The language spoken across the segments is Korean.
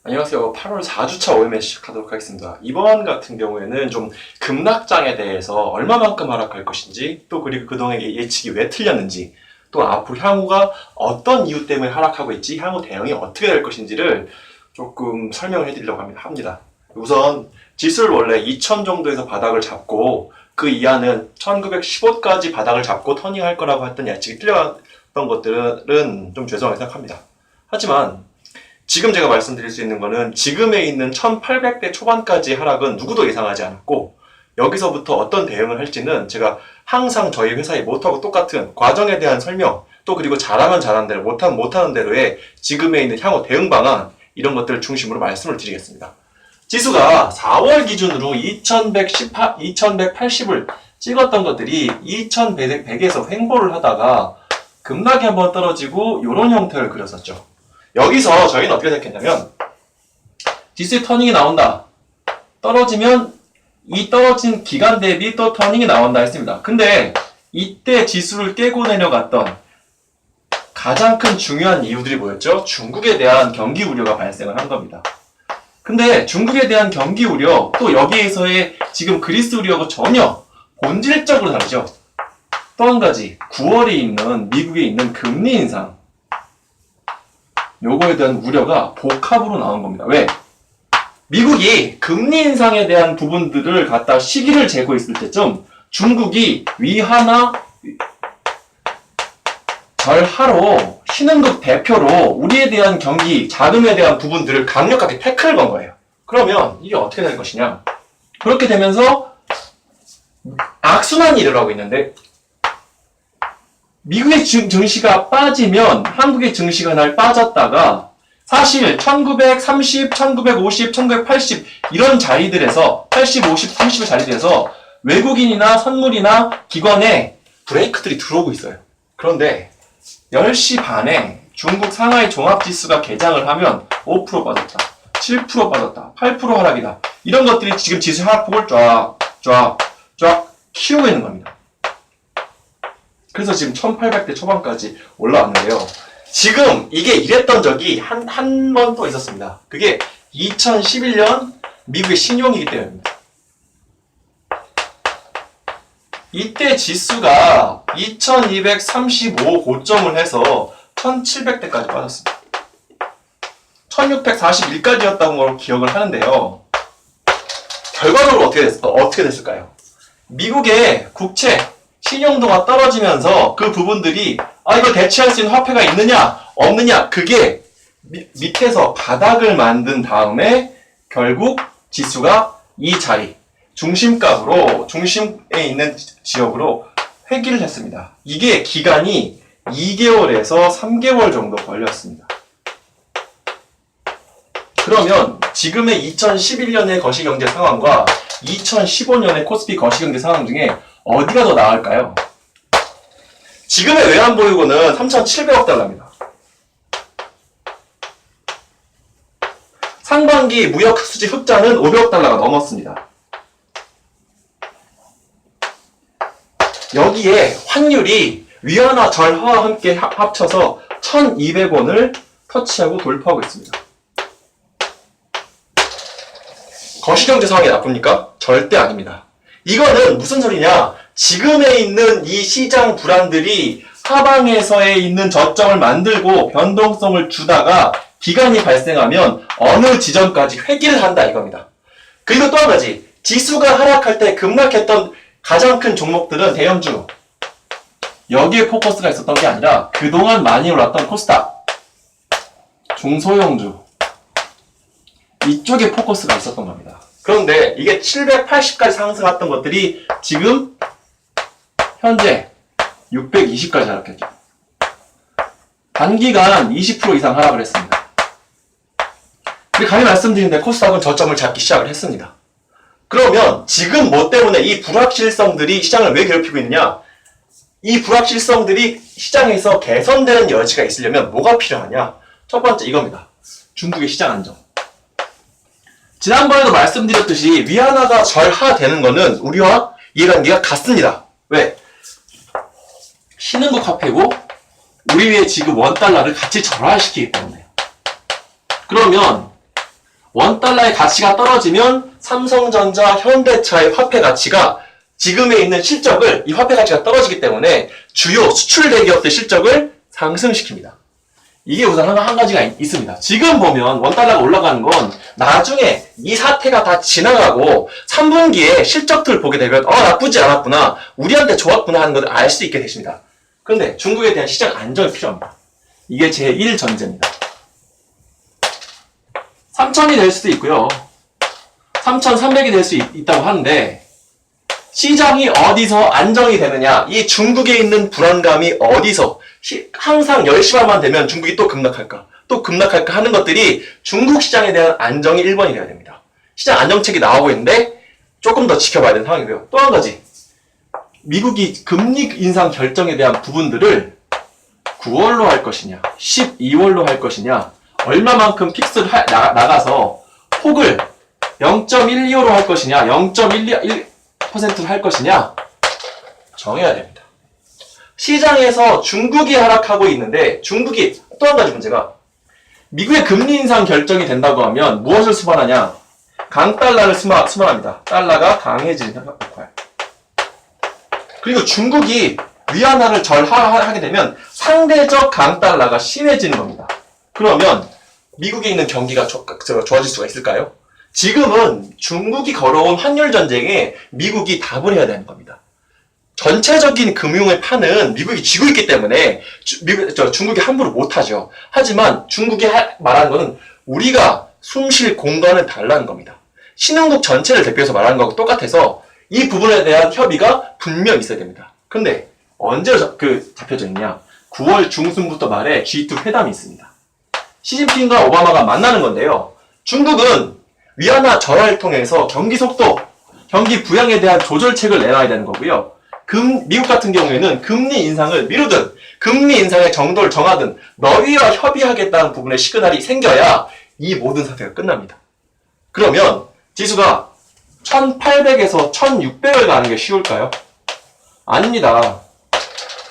안녕하세요. 8월 4주차 OMS 시작하도록 하겠습니다. 이번 같은 경우에는 좀 급락장에 대해서 얼마만큼 하락할 것인지, 또 그리고 그동안의 예측이 왜 틀렸는지, 또 앞으로 향후가 어떤 이유 때문에 하락하고 있지, 향후 대응이 어떻게 될 것인지를 조금 설명을 해드리려고 합니다. 우선 지수를 원래 2000 정도에서 바닥을 잡고 그 이하는 1915까지 바닥을 잡고 터닝할 거라고 했던 예측이 틀렸던 것들은 좀 죄송하게 생각합니다. 하지만 지금 제가 말씀드릴 수 있는 거는 지금에 있는 1800대 초반까지 하락은 누구도 예상하지 않았고, 여기서부터 어떤 대응을 할지는 제가 항상 저희 회사의 모토하고 똑같은 과정에 대한 설명, 또 그리고 잘하면 잘하는 대로, 못하면 못하는 대로의 지금에 있는 향후 대응 방안, 이런 것들을 중심으로 말씀을 드리겠습니다. 지수가 4월 기준으로 2180을 찍었던 것들이 2100에서 횡보를 하다가 급락이 한번 떨어지고 이런 형태를 그렸었죠. 여기서 저희는 어떻게 생각했냐면, 지수의 터닝이 나온다. 떨어지면 이 떨어진 기간 대비 또 터닝이 나온다 했습니다. 근데 이때 지수를 깨고 내려갔던 가장 큰 중요한 이유들이 뭐였죠? 중국에 대한 경기 우려가 발생을 한 겁니다. 근데 중국에 대한 경기 우려, 또 여기에서의 지금 그리스 우려가 전혀 본질적으로 다르죠. 또 한 가지, 9월에 있는 미국에 있는 금리 인상, 요거에 대한 우려가 복합으로 나온 겁니다. 왜? 미국이 금리 인상에 대한 부분들을 갖다 시기를 재고 있을 때쯤 중국이 위하나 절하로 신흥국 대표로 우리에 대한 경기, 자금에 대한 부분들을 강력하게 태클을 건 거예요. 그러면 이게 어떻게 될 것이냐? 그렇게 되면서 악순환이 일어나고 있는데, 미국의 증시가 빠지면 한국의 증시가 날 빠졌다가, 사실 1930, 1950, 1980 이런 자리들에서 80, 50, 30의 자리들에서 외국인이나 선물이나 기관에 브레이크들이 들어오고 있어요. 그런데 10시 반에 중국 상하이 종합지수가 개장을 하면 5% 빠졌다, 7% 빠졌다, 8% 하락이다. 이런 것들이 지금 지수 하락폭을 쫙 키우고 있는 겁니다. 그래서 지금 1800대 초반까지 올라왔는데요. 지금 이게 이랬던 적이 한 번 또 있었습니다. 그게 2011년 미국의 신용위기 때문입니다. 이때 지수가 2235 고점을 해서 1700대까지 빠졌습니다. 1641까지였다는 걸 기억을 하는데요. 결과적으로 어떻게 됐을까요? 미국의 국채 신용도가 떨어지면서 그 부분들이 이걸 대체할 수 있는 화폐가 있느냐 없느냐, 그게 밑에서 바닥을 만든 다음에 결국 지수가 이 자리 중심값으로, 중심에 있는 지역으로 회귀를 했습니다. 이게 기간이 2개월에서 3개월 정도 걸렸습니다. 그러면 지금의 2011년의 거시경제 상황과 2015년의 코스피 거시경제 상황 중에 어디가 더 나을까요? 지금의 외환보유고는 3,700억 달러입니다. 상반기 무역수지 흑자는 500억 달러가 넘었습니다. 여기에 환율이 위안화 절하와 함께 합쳐서 1,200원을 터치하고 돌파하고 있습니다. 거시경제 상황이 나쁩니까? 절대 아닙니다. 이거는 무슨 소리냐? 지금에 있는 이 시장 불안들이 하방에서의 있는 저점을 만들고 변동성을 주다가 기간이 발생하면 어느 지점까지 회귀를 한다 이겁니다. 그리고 또 한 가지, 지수가 하락할 때 급락했던 가장 큰 종목들은 대형주, 여기에 포커스가 있었던 게 아니라 그동안 많이 올랐던 코스닥, 중소형주, 이쪽에 포커스가 있었던 겁니다. 그런데 이게 780까지 상승했던 것들이 지금 현재 620까지 하락했죠. 단기간 20% 이상 하락을 했습니다. 근데 감히 말씀드리는데 코스닥은 저점을 잡기 시작을 했습니다. 그러면 지금 뭐 때문에 이 불확실성들이 시장을 왜 괴롭히고 있느냐? 이 불확실성들이 시장에서 개선되는 여지가 있으려면 뭐가 필요하냐? 첫 번째 이겁니다. 중국의 시장 안정. 지난번에도 말씀드렸듯이 위안화가 절하되는 거는 우리와 이해관계가 같습니다. 왜? 신흥국 화폐고 우리의 지금 원달러를 같이 절하시키기 때문에. 그러면 원달러의 가치가 떨어지면 삼성전자, 현대차의 화폐 가치가 지금에 있는 실적을 이 화폐 가치가 떨어지기 때문에 주요 수출 대기업들 실적을 상승시킵니다. 이게 우선 한 가지가 있습니다. 지금 보면 원달러가 올라가는 건 나중에 이 사태가 다 지나가고 3분기에 실적들을 보게 되면 나쁘지 않았구나, 우리한테 좋았구나 하는 것을 알 수 있게 되십니다. 그런데 중국에 대한 시장 안정이 필요합니다. 이게 제1전제입니다. 3,000이 될 수도 있고요. 3,300이 될 수 있다고 하는데 시장이 어디서 안정이 되느냐, 이 중국에 있는 불안감이 어디서 항상 10시간만 되면 중국이 또 급락할까 하는 것들이 중국 시장에 대한 안정이 1번이 되어야 됩니다. 시장 안정책이 나오고 있는데 조금 더 지켜봐야 되는 상황이고요. 또 한 가지, 미국이 금리 인상 결정에 대한 부분들을 9월로 할 것이냐 12월로 할 것이냐, 얼마만큼 픽스를 나가서 폭을 0.125로 할 것이냐 0.1%를 할 것이냐 정해야 됩니다. 시장에서 중국이 하락하고 있는데, 중국이 또 한 가지 문제가, 미국의 금리 인상 결정이 된다고 하면 무엇을 수반하냐, 강달러를 수반합니다. 달러가 강해지는 역할. 그리고 중국이 위안화를 절하하게 되면 상대적 강달러가 심해지는 겁니다. 그러면 미국에 있는 경기가 좋아질 수가 있을까요? 지금은 중국이 걸어온 환율 전쟁에 미국이 답을 해야 되는 겁니다. 전체적인 금융의 판은 미국이 쥐고 있기 때문에 중국이 함부로 못하죠. 하지만 중국이 말하는 것은 우리가 숨 쉴 공간을 달라는 겁니다. 신흥국 전체를 대표해서 말하는 거하고 똑같아서 이 부분에 대한 협의가 분명히 있어야 됩니다. 근데 언제 잡혀져 있냐? 9월 중순부터 말에 G2 회담이 있습니다. 시진핑과 오바마가 만나는 건데요. 중국은 위안화 절하를 통해서 경기 속도, 경기 부양에 대한 조절책을 내놔야 되는 거고요. 미국 같은 경우에는 금리 인상을 미루든 금리 인상의 정도를 정하든 너희와 협의하겠다는 부분에 시그널이 생겨야 이 모든 사태가 끝납니다. 그러면 지수가 1800에서 1600을 가는 게 쉬울까요? 아닙니다.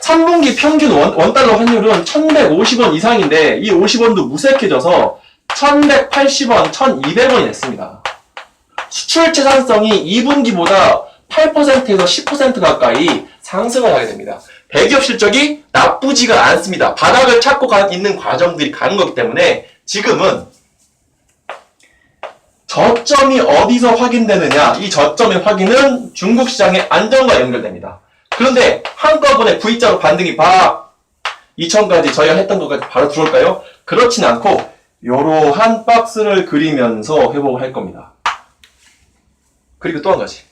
3분기 평균 원달러 환율은 1150원 이상인데 이 50원도 무색해져서 1180원, 1200원이 됐습니다. 수출 채산성이 2분기보다 8%에서 10% 가까이 상승을 하게 됩니다. 대기업 실적이 나쁘지가 않습니다. 바닥을 찾고 있는 과정들이 가는 거기 때문에 지금은 저점이 어디서 확인되느냐, 이 저점의 확인은 중국 시장의 안정과 연결됩니다. 그런데 한꺼번에 V자로 반등이 2000까지 저희가 했던 것까지 바로 들어올까요? 그렇진 않고 이러한 박스를 그리면서 회복을 할 겁니다. 그리고 또 한 가지,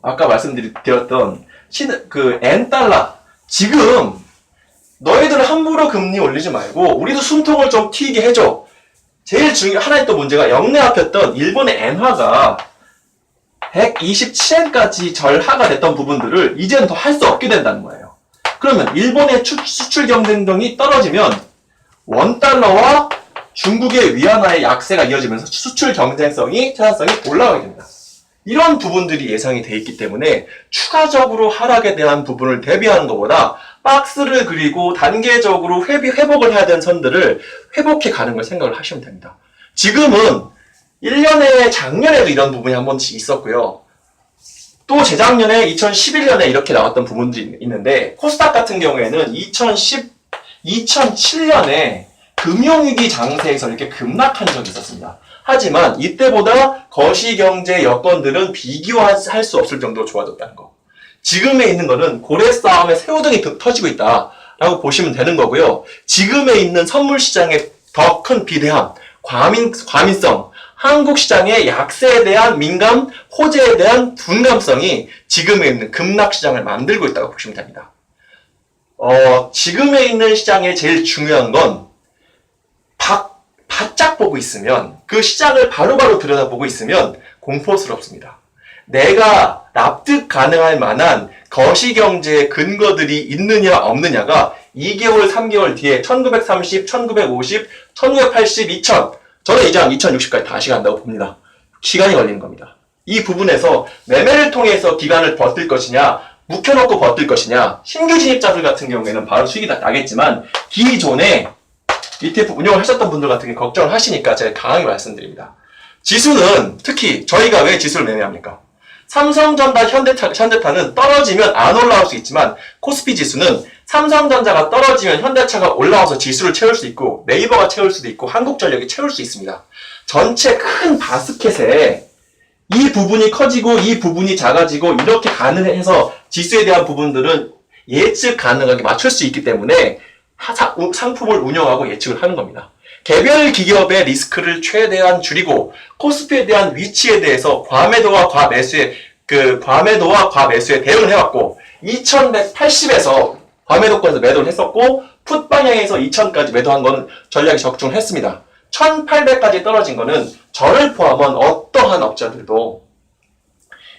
아까 말씀드렸던 N달러, 지금 너희들 함부로 금리 올리지 말고 우리도 숨통을 좀 튀게 해줘. 제일 하나의 또 문제가 영내화했던 일본의 엔화가 127엔까지 절하가 됐던 부분들을 이제는 더 할 수 없게 된다는 거예요. 그러면 일본의 수출 경쟁력이 떨어지면 원달러와 중국의 위안화의 약세가 이어지면서 수출 경쟁성이, 채산성이 올라가게 됩니다. 이런 부분들이 예상이 돼 있기 때문에 추가적으로 하락에 대한 부분을 대비하는 것보다 박스를 그리고 단계적으로 회복을 해야 되는 선들을 회복해 가는 걸 생각을 하시면 됩니다. 지금은 1년에 작년에도 이런 부분이 한 번씩 있었고요. 또 재작년에 2011년에 이렇게 나왔던 부분들이 있는데, 코스닥 같은 경우에는 2007년에 금융위기 장세에서 이렇게 급락한 적이 있었습니다. 하지만 이때보다 거시경제 여건들은 비교할 수 없을 정도로 좋아졌다는 거. 지금에 있는 거는 고래 싸움에 새우등이 터지고 있다라고 보시면 되는 거고요. 지금에 있는 선물 시장의 더 큰 비대함, 과민성, 한국 시장의 약세에 대한 민감, 호재에 대한 둔감성이 지금에 있는 급락 시장을 만들고 있다고 보시면 됩니다. 지금에 있는 시장의 제일 중요한 건 바짝 보고 있으면, 그 시장을 바로바로 들여다보고 있으면 공포스럽습니다. 내가 납득 가능할 만한 거시경제의 근거들이 있느냐 없느냐가 2개월, 3개월 뒤에 1930, 1950, 1980, 2000, 저는 이제 한 2060까지 다시 간다고 봅니다. 시간이 걸리는 겁니다. 이 부분에서 매매를 통해서 기간을 버틸 것이냐, 묵혀놓고 버틸 것이냐, 신규 진입자들 같은 경우에는 바로 수익이 나겠지만 기존에 ETF 운영을 하셨던 분들 같은 경우 걱정을 하시니까 제가 강하게 말씀드립니다. 지수는 특히 저희가 왜 지수를 매매합니까? 삼성전자, 현대차는 떨어지면 안 올라올 수 있지만 코스피 지수는 삼성전자가 떨어지면 현대차가 올라와서 지수를 채울 수 있고 네이버가 채울 수도 있고 한국전력이 채울 수 있습니다. 전체 큰 바스켓에 이 부분이 커지고 이 부분이 작아지고 이렇게 가능해서 지수에 대한 부분들은 예측 가능하게 맞출 수 있기 때문에 상품을 운영하고 예측을 하는 겁니다. 개별 기업의 리스크를 최대한 줄이고 코스피에 대한 위치에 대해서 과매도와 과매수에 대응을 해왔고 2180에서 과매도권에서 매도를 했었고 풋 방향에서 2000까지 매도한 거는 전략에 적중을 했습니다. 1800까지 떨어진 거는 저를 포함한 어떠한 업자들도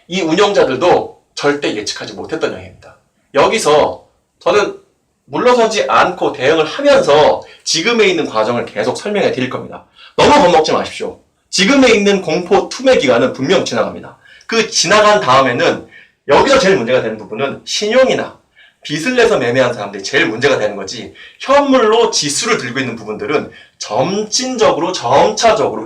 이 운영자들도 절대 예측하지 못했던 양입니다. 여기서 저는 물러서지 않고 대응을 하면서 지금에 있는 과정을 계속 설명해 드릴 겁니다. 너무 겁먹지 마십시오. 지금에 있는 공포 투매 기간은 분명 지나갑니다. 그 지나간 다음에는 여기서 제일 문제가 되는 부분은 신용이나 빚을 내서 매매한 사람들이 제일 문제가 되는 거지 현물로 지수를 들고 있는 부분들은 점차적으로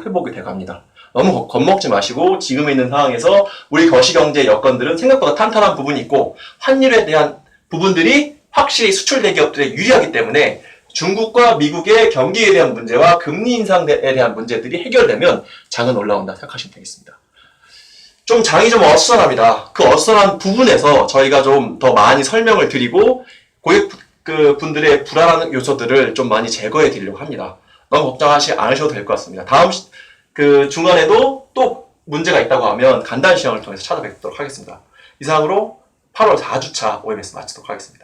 회복이 돼갑니다. 너무 겁먹지 마시고 지금에 있는 상황에서 우리 거시경제 여건들은 생각보다 탄탄한 부분이 있고 환율에 대한 부분들이 확실히 수출 대기업들에 유리하기 때문에 중국과 미국의 경기에 대한 문제와 금리 인상에 대한 문제들이 해결되면 장은 올라온다 생각하시면 되겠습니다. 좀 장이 좀 어수선합니다. 그 어수선한 부분에서 저희가 좀 더 많이 설명을 드리고 고객 분들의 불안한 요소들을 좀 많이 제거해 드리려고 합니다. 너무 걱정하지 않으셔도 될 것 같습니다. 다음 중간에도 또 문제가 있다고 하면 간단 시험을 통해서 찾아뵙도록 하겠습니다. 이상으로 8월 4주차 OMS 마치도록 하겠습니다.